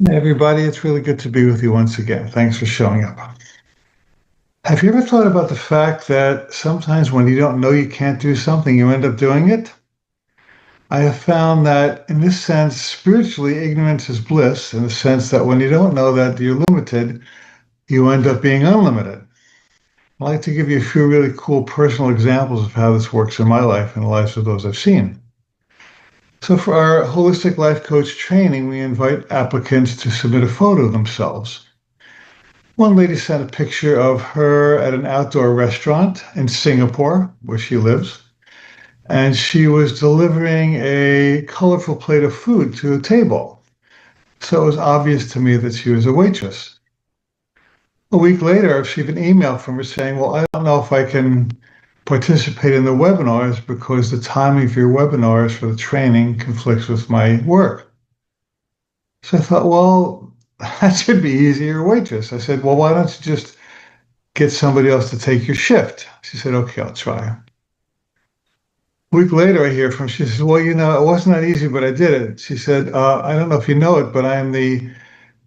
Hey everybody, it's really good to be with you once again. Thanks for showing up. Have you ever thought about the fact that sometimes when you don't know you can't do something, you end up doing it? I have found that in this sense, spiritually, ignorance is bliss, in the sense that when you don't know that you're limited, you end up being unlimited. I'd like to give you a few really cool personal examples of how this works in my life and the lives of those I've seen. So for our holistic life coach training, we invite applicants to submit a photo of themselves. One lady sent a picture of her at an outdoor restaurant in Singapore, where she lives, and she was delivering a colorful plate of food to a table. So it was obvious to me that she was a waitress. A week later, I received an email from her saying, well, I don't know if I can participate in the webinars because the timing of your webinars for the training conflicts with my work. So I thought, well, that should be easy. You're a waitress. I said, well, why don't you just get somebody else to take your shift? She said, okay, I'll try. A week later, I hear from her. She says, well, it wasn't that easy, but I did it. She said, I don't know if you know it, but I am the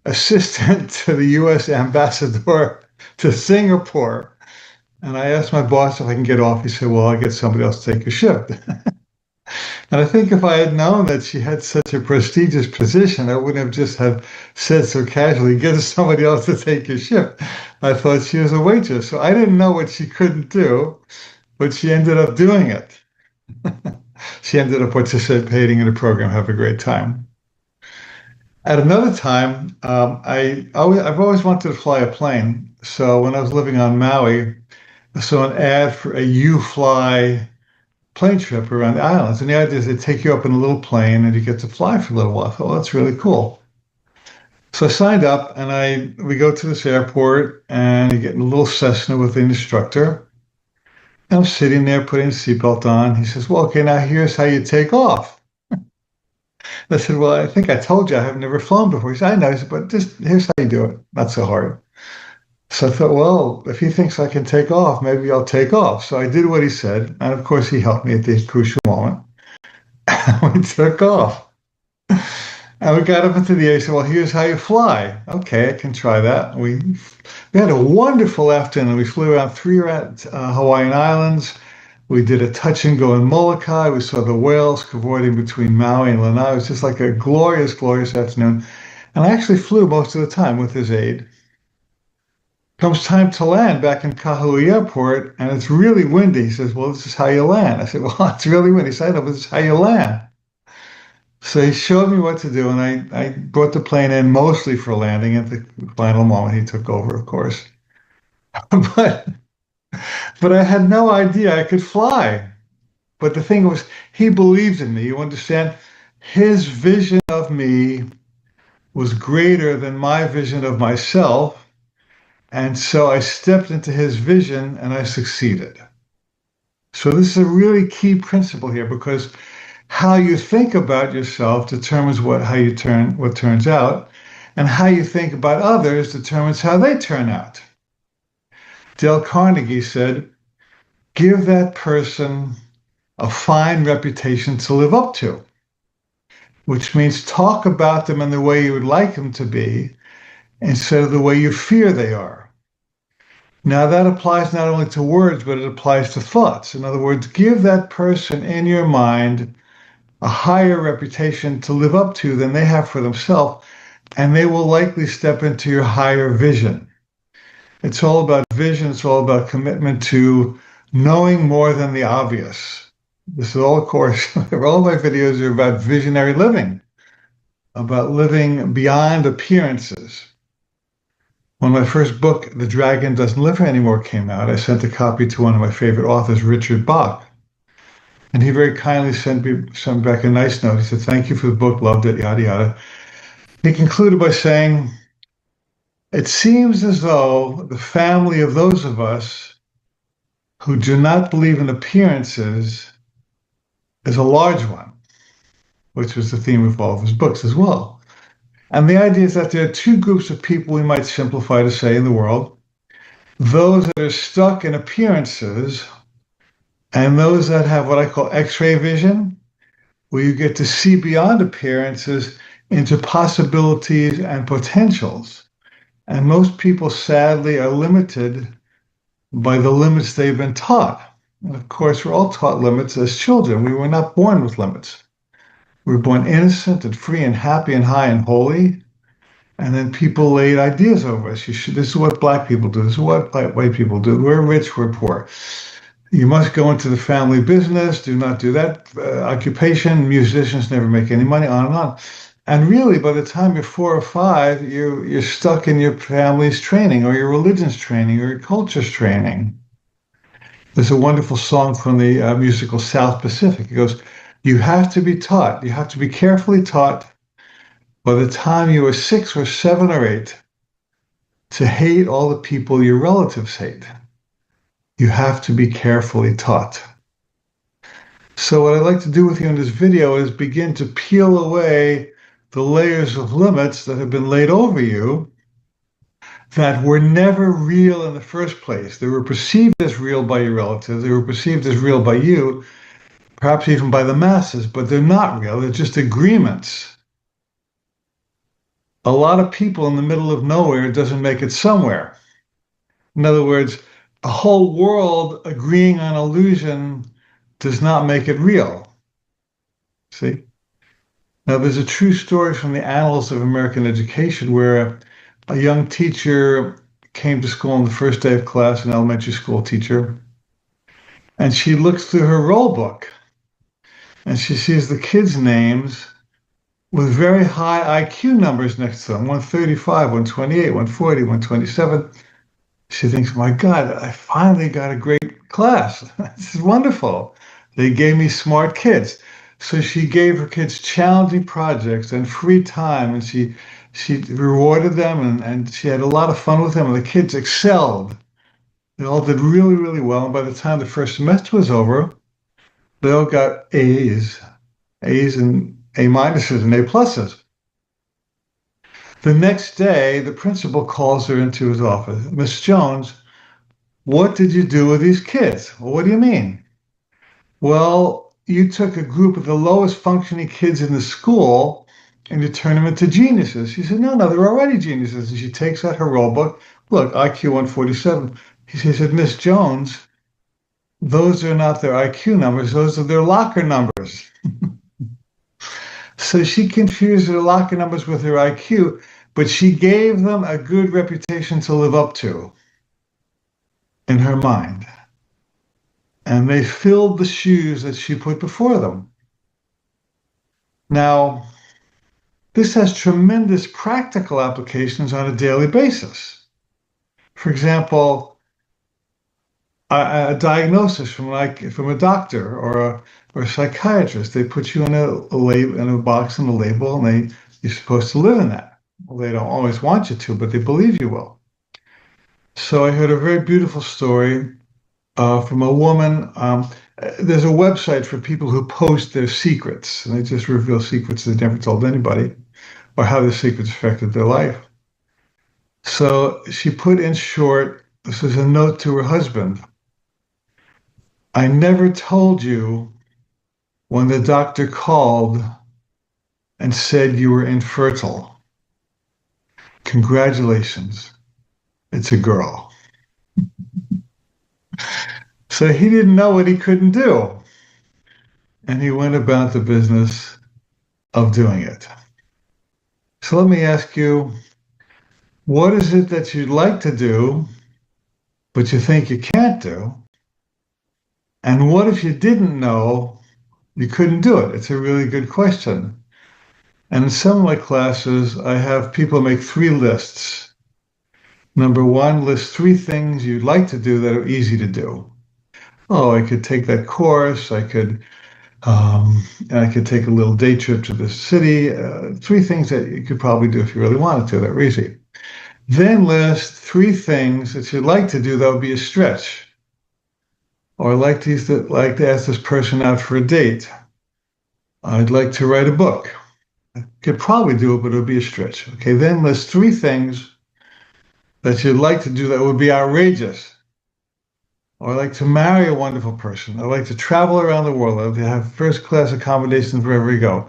assistant to the U.S. ambassador to Singapore. And I asked my boss if I can get off. He said, well, I'll get somebody else to take your shift. And I think if I had known that she had such a prestigious position, I wouldn't have just have said so casually, get somebody else to take your shift. I thought she was a waitress. So I didn't know what she couldn't do, but she ended up doing it. She ended up participating in the program, have a great time. At another time, I've always wanted to fly a plane. So when I was living on Maui, I saw an ad for a U-Fly plane trip around the islands. And the idea is they take you up in a little plane and you get to fly for a little while. I thought, well, that's really cool. So I signed up and we go to this airport and you get in a little Cessna with the instructor. And I'm sitting there putting the seatbelt on. He says, well, okay, now here's how you take off. I said, well, I think I told you I have never flown before. He said, I know. He said, but just here's how you do it. Not so hard. So I thought, well, if he thinks I can take off, maybe I'll take off. So I did what he said. And of course, he helped me at this crucial moment. We took off. And we got up into the air. He said, well, here's how you fly. Okay, I can try that. We had a wonderful afternoon. We flew around 3 Hawaiian islands. We did a touch and go in Molokai. We saw the whales cavorting between Maui and Lanai. It was just like a glorious, glorious afternoon. And I actually flew most of the time with his aide. Comes time to land back in Kahului Airport, and it's really windy. He says, well, this is how you land. I said, well, it's really windy. He said, no, but this is how you land. So he showed me what to do, and I brought the plane in mostly for landing. At the final moment, he took over, of course. But I had no idea I could fly. But the thing was, he believed in me. You understand? His vision of me was greater than my vision of myself. And so I stepped into his vision and I succeeded. So this is a really key principle here, because how you think about yourself determines what turns out, and how you think about others determines how they turn out. Dale Carnegie said, give that person a fine reputation to live up to, which means talk about them in the way you would like them to be instead of the way you fear they are. Now that applies not only to words, but it applies to thoughts. In other words, give that person in your mind a higher reputation to live up to than they have for themselves, and they will likely step into your higher vision. It's all about vision. It's all about commitment to knowing more than the obvious. This is all, of course, all my videos are about visionary living, about living beyond appearances. When my first book, The Dragon Doesn't Live Here Anymore, came out, I sent a copy to one of my favorite authors, Richard Bach. And he very kindly sent back a nice note. He said, thank you for the book, loved it, yada, yada. He concluded by saying, it seems as though the family of those of us who do not believe in appearances is a large one, which was the theme of all of his books as well. And the idea is that there are two groups of people we might simplify to say in the world: those that are stuck in appearances, and those that have what I call X-ray vision, where you get to see beyond appearances into possibilities and potentials. And most people, sadly, are limited by the limits they've been taught. And of course, we're all taught limits as children. We were not born with limits. We were born innocent and free and happy and high and holy. And then people laid ideas over us. This is what black people do. This is what white people do. We're rich, we're poor. You must go into the family business. Do not do that occupation. Musicians never make any money, on and on. And really, by the time you're 4 or 5, you're stuck in your family's training or your religion's training or your culture's training. There's a wonderful song from the musical South Pacific. It goes, you have to be taught. You have to be carefully taught by the time you are 6 or 7 or 8 to hate all the people your relatives hate. You have to be carefully taught. So what I'd like to do with you in this video is begin to peel away the layers of limits that have been laid over you that were never real in the first place. They were perceived as real by your relatives. They were perceived as real by you, perhaps even by the masses, but they're not real. They're just agreements. A lot of people in the middle of nowhere doesn't make it somewhere. In other words, the whole world agreeing on illusion does not make it real. See? Now, there's a true story from the annals of American education where a young teacher came to school on the first day of class, an elementary school teacher, and she looks through her roll book and she sees the kids' names with very high IQ numbers next to them, 135, 128, 140, 127. She thinks, my God, I finally got a great class. This is wonderful. They gave me smart kids. So she gave her kids challenging projects and free time, and she rewarded them, and she had a lot of fun with them, and the kids excelled. They all did really, really well. And by the time the first semester was over, they all got A's and A minuses and A pluses. The next day, the principal calls her into his office. Miss Jones, what did you do with these kids? Well, what do you mean? Well, you took a group of the lowest functioning kids in the school and you turned them into geniuses. She said, no, they're already geniuses. And she takes out her roll book. Look, IQ 147. She said, Miss Jones, those are not their IQ numbers. Those are their locker numbers. So she confused her locker numbers with her IQ, but she gave them a good reputation to live up to in her mind. And they filled the shoes that she put before them. Now, this has tremendous practical applications on a daily basis. For example, a diagnosis from a doctor or a psychiatrist. They put you in a box and a label, and you're supposed to live in that. Well, they don't always want you to, but they believe you will. So I heard a very beautiful story from a woman. There's a website for people who post their secrets, and they just reveal secrets they never told anybody, or how their secrets affected their life. So she put in short, this is a note to her husband. I never told you when the doctor called and said you were infertile. Congratulations, it's a girl. So he didn't know what he couldn't do. And he went about the business of doing it. So let me ask you, what is it that you'd like to do, but you think you can't do? And what if you didn't know you couldn't do it? It's a really good question. And in some of my classes, I have people make 3 lists. Number 1, list 3 things you'd like to do that are easy to do. Oh, I could take that course. I could take a little day trip to the city. 3 things that you could probably do if you really wanted to that were easy. Then list 3 things that you'd like to do that would be a stretch. Or I'd like to ask this person out for a date. I'd like to write a book. I could probably do it, but it would be a stretch. Okay, then list 3 things that you'd like to do that would be outrageous. Or I'd like to marry a wonderful person. I'd like to travel around the world. I'd like to have first-class accommodations wherever you go.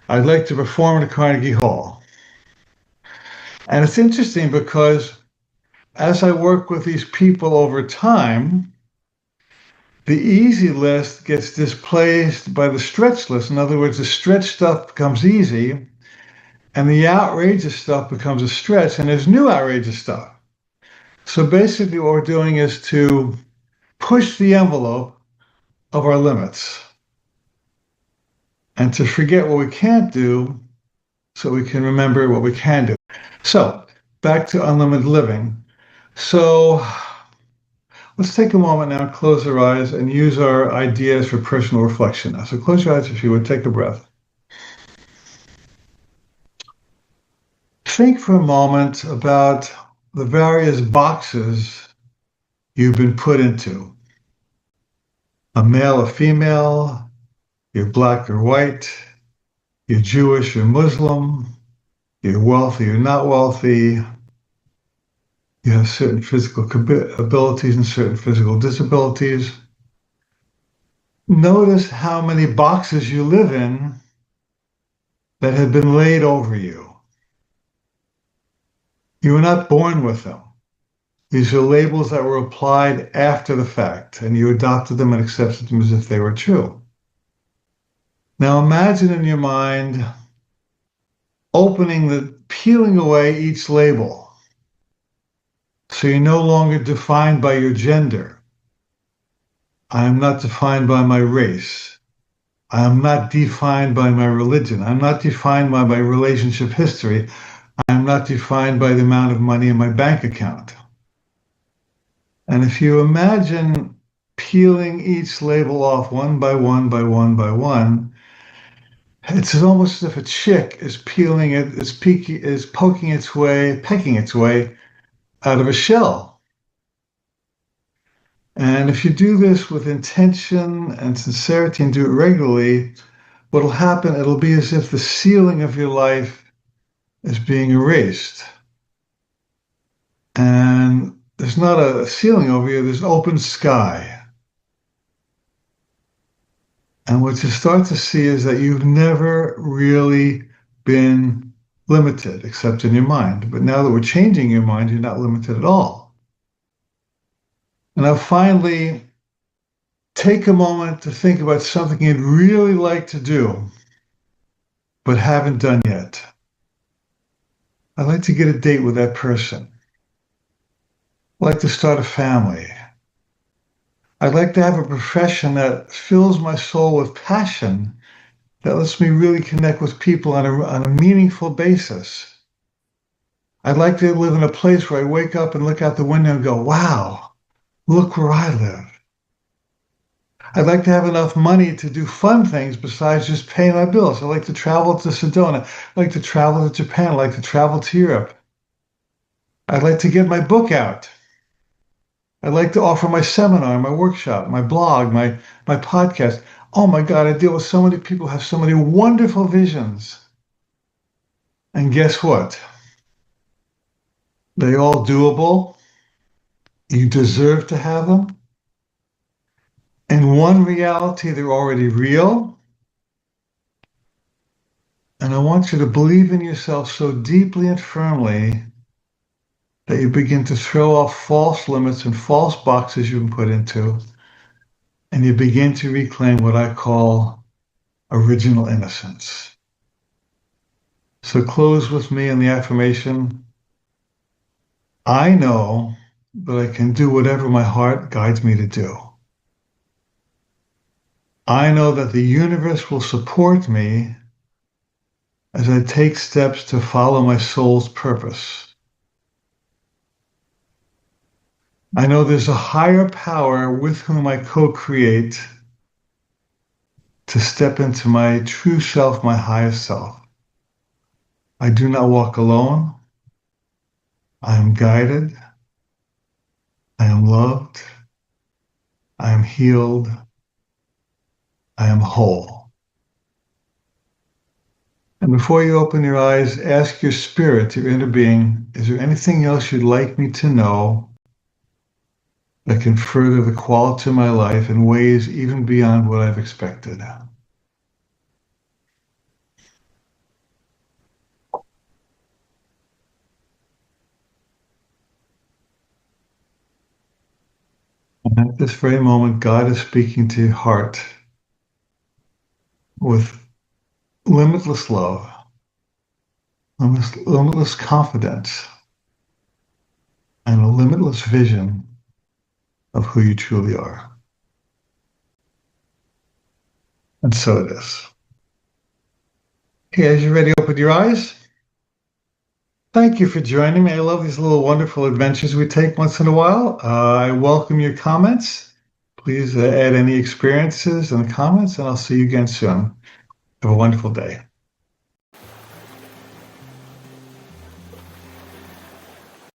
I'd like to perform at Carnegie Hall. And it's interesting because as I work with these people over time, the easy list gets displaced by the stretch list. In other words, the stretch stuff becomes easy, and the outrageous stuff becomes a stretch, and there's new outrageous stuff. So basically what we're doing is to push the envelope of our limits and to forget what we can't do so we can remember what we can do. So back to unlimited living. So let's take a moment now, close our eyes, and use our ideas for personal reflection now. So close your eyes if you would, take a breath. Think for a moment about the various boxes you've been put into. A male, a female, you're black or white, you're Jewish or Muslim, you're wealthy or not wealthy, you have certain physical abilities and certain physical disabilities. Notice how many boxes you live in that have been laid over you. You were not born with them. These are labels that were applied after the fact, and you adopted them and accepted them as if they were true. Now imagine in your mind peeling away each label. So you're no longer defined by your gender. I am not defined by my race. I am not defined by my religion. I'm not defined by my relationship history. I am not defined by the amount of money in my bank account. And if you imagine peeling each label off one by one by one by one, it's almost as if a chick is pecking its way out of a shell. And if you do this with intention and sincerity and do it regularly, what'll happen, it'll be as if the ceiling of your life is being erased. And there's not a ceiling over you, there's open sky. And what you start to see is that you've never really been limited, except in your mind. But now that we're changing your mind, you're not limited at all. And now finally, take a moment to think about something you'd really like to do, but haven't done yet. I'd like to get a date with that person. I'd like to start a family. I'd like to have a profession that fills my soul with passion, that lets me really connect with people on a meaningful basis. I'd like to live in a place where I wake up and look out the window and go, wow, look where I live. I'd like to have enough money to do fun things besides just paying my bills. I'd like to travel to Sedona. I'd like to travel to Japan. I'd like to travel to Europe. I'd like to get my book out. I'd like to offer my seminar, my workshop, my blog, my podcast. Oh my God, I deal with so many people who have so many wonderful visions. And guess what? They're all doable. You deserve to have them. In one reality, they're already real. And I want you to believe in yourself so deeply and firmly that you begin to throw off false limits and false boxes you've been put into, and you begin to reclaim what I call original innocence. So close with me in the affirmation, I know that I can do whatever my heart guides me to do. I know that the universe will support me as I take steps to follow my soul's purpose. I know there's a higher power with whom I co-create to step into my true self, my highest self. I do not walk alone. I am guided. I am loved. I am healed. I am whole. And before you open your eyes, ask your spirit, your inner being, is there anything else you'd like me to know that can further the quality of my life in ways even beyond what I've expected? At this very moment, God is speaking to your heart with limitless love, limitless confidence, and a limitless vision of who you truly are. And so it is. Okay, as you're ready, open your eyes. Thank you for joining me. I love these little wonderful adventures we take once in a while. I welcome your comments. Please add any experiences in the comments, and I'll see you again soon. Have a wonderful day.